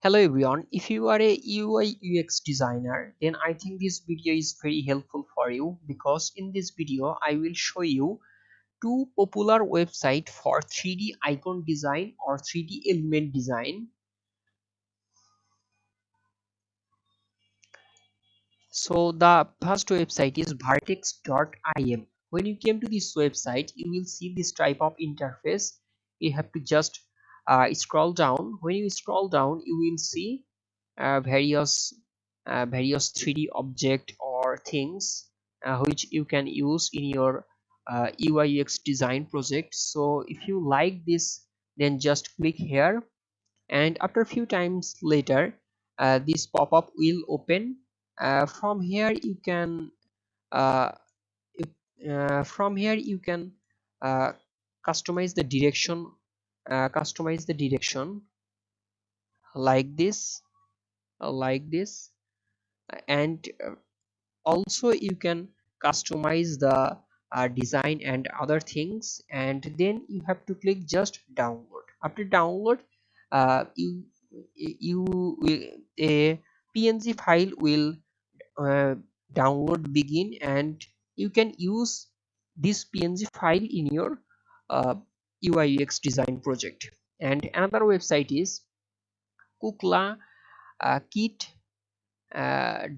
Hello everyone, if you are a UI UX designer, then I think this video is very helpful for you because in this video I will show you two popular websites for 3D icon design or 3D element design. So the first website is vertex.im. When you came to this website, you will see this type of interface. You have to just scroll down. When you scroll down, you will see various 3D object or things which you can use in your UI UX design project. So if you like this, then just click here, and after a few times later, this pop-up will open. From here you can uh, uh, customize the direction, like this, and also you can customize the design and other things, and then you have to click just download. After download, you will a png file will uh, download begin, and you can use this png file in your UI UX design project. And another website is Kukla Kit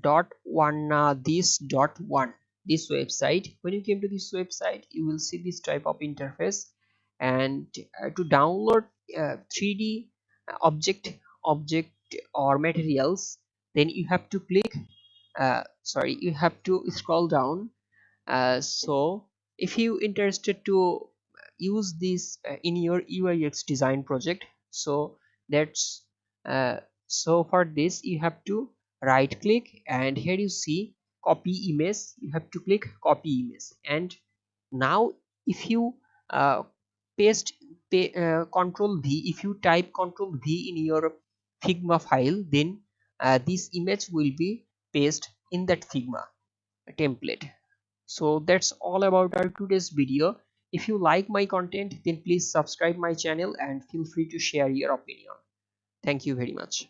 dot one dot one. This website, when you came to this website, you will see this type of interface, and to download 3D object or materials, then you have to click you have to scroll down. So if you interested to use this in your UI UX design project, so that's uh, so for this you have to right click, and here you see copy image. You have to click copy image, and now if you uh, paste control V, if you type control V in your Figma file, then this image will be pasted in that Figma template. So that's all about our today's video. If you like my content, then please subscribe my channel and feel free to share your opinion. Thank you very much.